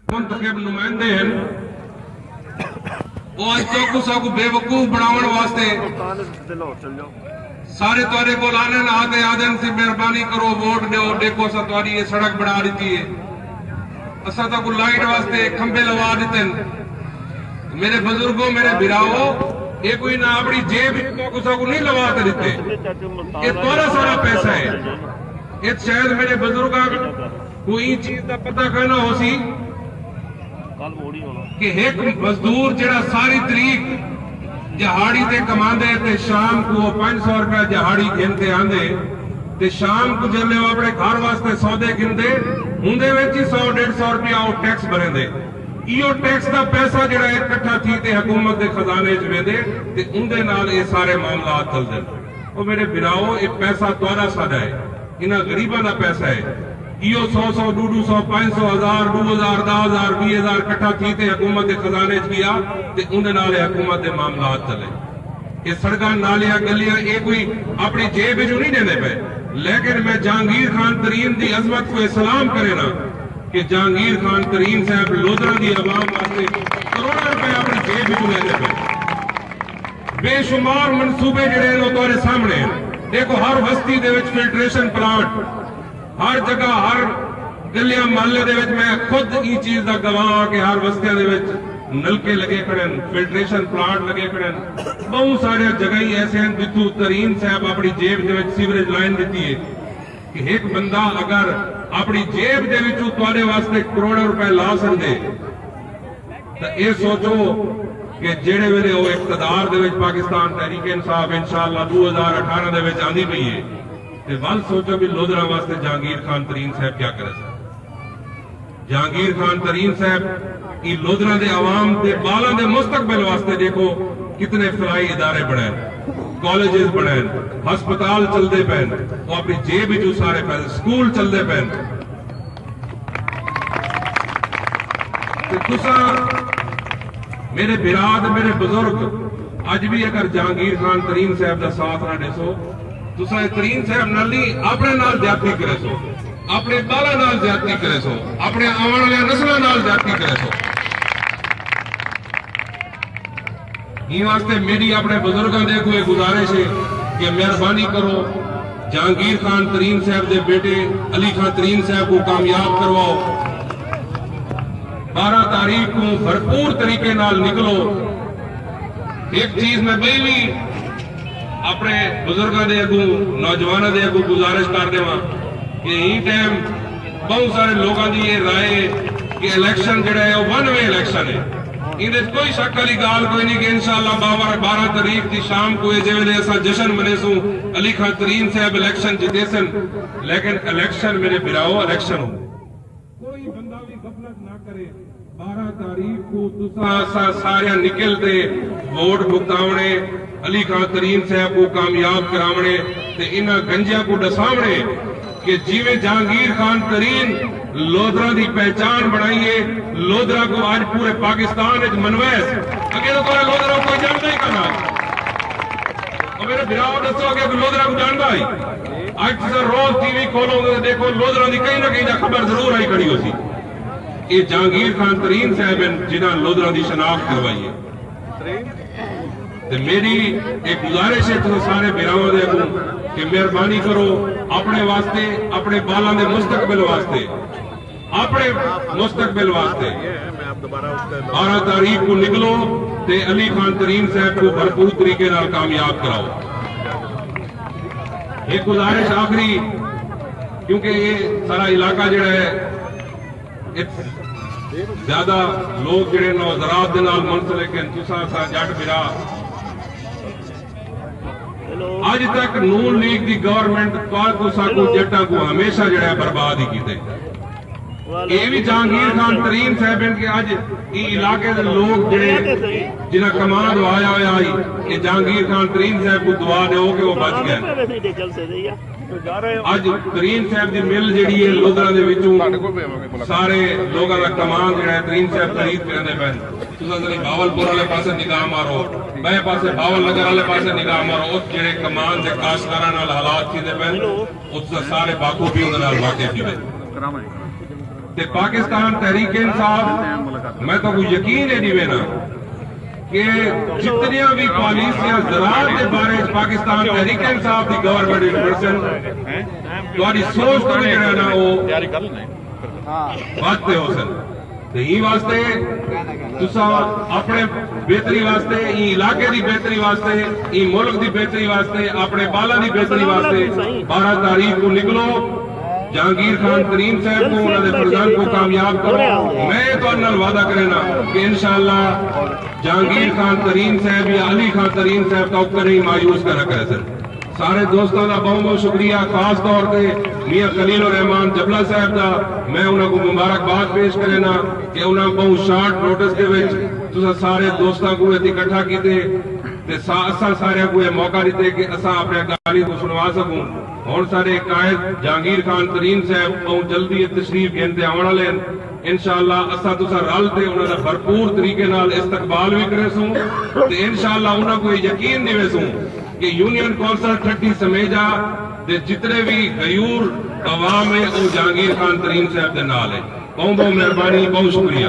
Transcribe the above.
منتخب نمائندے ہیں وہ اج تو کو بےوقوف بناون واسطے سارے تواڈے کول آنے آتے آدن سے مہربانی کرو ووٹ دیو دیکھو اسا تواڈی یہ سڑک بنا دیتی ہے اسا تو کو لائٹ واسطے کھمبے لوا دیتے ہیں میرے بزرگوں میرے بھراؤ یہ کوئی نہ اپنی جیب کو نہیں لوا کے دیتے یہ تھوڑا سارا پیسہ ہے یہ شاید میرے بزرگاں کوئی چیز کا پتہ کرنا ہو سی کہ ایک مزدور جڑا ساری تاریخ جہاڑی تے کماندے تے شام کو 500 روپے جہاڑی گھنتے آندے تے شام کو جب وہ اپنے گھر واسطے سودے گھنتے ہوندے وچ 100-150 روپیہ وہ ٹیکس بھرندے یہ ٹیکس دا پیسہ جڑا اکٹھا تھی تے حکومت دے خزانے چ ویندے تے اندے نال یہ سارے معاملات چلدے او میرے بھراؤ یہ پیسہ تہاڈا ساڈا ہے انہاں غریباں دا پیسہ ہے یہ 100 200 500 1000 2000 10000 20000 اکٹھا تھی تے حکومت دے خزانے چ گیا تے اندے نال حکومت دے معاملات چلے یہ سڑکاں نالیاں گلیاں یہ کوئی اپنی جیب وچ نہیں دیندے پے لیکن میں جہانگیر خان ترین دی عظمت کو سلام کرے نا کہ جہانگیر خان ترین صاحب لودرا دی عوام واسطے کروڑوں روپے اپنی جیب وچ لیندے پے بے شمار منصوبے جڑے نے تہاڈے سامنے ہیں دیکھو ہر بستی دے وچ فلٹریشن پلانٹ ہر جگہ ہر گلیاں محلے دے وچ میں خود یہ چیز دا گواہ کہ ہر بستیاں دے وچ نلکے لگے کھڑے ہیں فلٹریشن پلانٹ لگے کھڑے ہیں بہت سارے جگہ ہی ایسے ہیں جتھوں ترین صاحب اپنی جیب دے وچ سیوریج لائن دیتی ہے کہ ایک بندہ اگر اپنی جیب دے وچوں تواڈے واسطے کروڑوں روپے لا سکدے تے اے سوچو کہ جڑے ویلے وہ اقتدار دے وچ پاکستان تحریک انصاف انشاءاللہ 2018 دے وچ آندی پئی ہے تے ول سوچو بھی لودرا واسطے جہانگیر خان ترین صاحب کیا کرے جہانگیر خان ترین صاحب یہ لودرا دے عوام دے بالاں دے مستقبل واسطے دیکھو کتنے فلاحی ادارے بنائے کالجز بنائے ہسپتال چلتے پے وہ اپنی جیب وچوں سارے پیسے سکول چلتے پے تساں میرے براد میرے بزرگ اج بھی اگر جہانگیر خان ترین صاحب دا ساتھ نہ دیسو تساں ترین صاحب نال نہیں اپنے نال زیادتی کرے سو اپنے بالا نال زیادتی کرے سو اپنے آن والے نسلاں نال زیادتی کرے سو یہ واسطے میری اپنے بزرگاں دے کوئی گزارش ہے کہ مہربانی کرو جہانگیر خان ترین صاحب دے بیٹے علی خان ترین صاحب کو کامیاب کرواؤ 12 تاریخ کو بھرپور طریقے نال نکلو ایک چیز میں بھئی بھی اپنے بزرگاں دے اگوں نوجواناں دے اگوں گزارش کر دیواں کہ یہ ٹائم بہت سارے لوگاں دی یہ رائے کہ الیکشن جڑا ہے وہ ون وے الیکشن ہے اندر کوئی شک والی گال کوئی نہیں کہ انشاءاللہ 12 تاریخ دی شام کو جے ویلے اساں جشن منیسوں علی خان ترین صاحب الیکشن جیتے سن لیکن الیکشن میرے بھراؤ الیکشن ہو کوئی بندہ بھی غفلت نہ کرے 12 تاریخ کو تساں سارے نکل دے ووٹ بھگتاونے علی خان ترین صاحب کو کامیاب کراونے تے انہاں گنجیاں کو ڈساونے کہ جیویں جہانگیر خان ترین لودرا دی پہچان بنائیے لودرا کو آج پورے پاکستان ایک منویس اگر تو کوئی لودرا کوئی جانتا ہی کرنا اور میرے بھراؤ دسو کہ لودرا کو جانتا ہی آج سے روز ٹی وی کھولو گے دیکھو لودرا دی کہیں نہ کہیں خبر ضرور آئی کھڑی ہو سی یہ جہانگیر خان ترین صاحب جنہاں لودرا دی شناخت کروائی ہے تے میری ایک گزارش ہے تو سارے بھراؤں دے کو کہ مہربانی کرو اپنے واسطے اپنے بالاں دے مستقبل واسطے اپنے مستقبل واسطے 12 تاریخ کو نکلو تے علی خان ترین صاحب کو بھرپور طریقے نال کامیاب کراؤ ایک گزارش آخری کیونکہ یہ سارا علاقہ جڑا ہے زیادہ لوگ جڑے نوزرات دے نال منسلک ہیں تساں سا جٹ بھرا آج تک نون لیگ دی گورنمنٹ تساں کو جٹاں کو ہمیشہ جڑا ہے برباد ہی کیتے یہ بھی جہانگیر خان ترین صاحب کے اج یہ علاقے دے لوگ جڑے جنہاں کمان آیا ہوا آئی یہ جہانگیر خان ترین صاحب کو دعا دیو کہ وہ بچ گئے اج ترین صاحب دی مل جڑی ہے لودرا دے وچوں سارے لوگاں دا کمان جڑا ہے ترین صاحب خرید کرنے پے تساں ذرا بھاولپور والے پاسے نگاہ مارو بے پاسے بھاول نگر والے پاسے نگاہ مارو اس جڑے کمان دے کاشتکاراں نال حالات کیتے پے اس سارے باکو بھی انہاں نال واقف تھی تے پاکستان تحریک انصاف میں تو کوئی یقین ہے نہیں نا کہ جتنیاں بھی پالیسیاں زراعت کے بارے پاکستان تحریک انصاف کی گورنمنٹ پرسن تاری سوچ تو بھی رہنا وہ باتیں ہو سن ہی واسطے تسا اپنے بہتری واسطے ای علاقے دی بہتری واسطے ای ملک دی بہتری واسطے اپنے بالا دی بہتری واسطے 12 تاریخ کو نکلو جہانگیر خان ترین صاحب کو انہوں نے فرزان کو کامیاب کرو میں تو انہوں وعدہ کرنا کہ انشاءاللہ جہانگیر خان ترین صاحب یا علی خان ترین صاحب کا اوپر ہی مایوس کر رکھا ہے سر سارے دوستوں کا بہت بہت شکریہ خاص طور پہ میاں خلیل الرحمان جبلہ صاحب کا میں انہوں کو مبارکباد پیش کرنا کہ انہوں بہت شارٹ نوٹس کے وچ تسا سارے دوستوں کو اکٹھا کیتے تے اساں سارے کو یہ موقع دیتے کہ اساں اپنے گالی کو سنوا سکوں ہن سارے قائد جہانگیر خان ترین صاحب بہت جلدی تشریف گھنتے آن والے انشاءاللہ اساں تسا رل تے انہاں دا بھرپور طریقے نال استقبال بھی کرے سوں تے انشاءاللہ انہاں کو یقین دیوے سوں کہ یونین کونسل 30 سمیجا دے جتنے بھی غیور عوام ہیں وہ جہانگیر خان ترین صاحب دے نال ہے بہت بہت مہربانی بہت شکریہ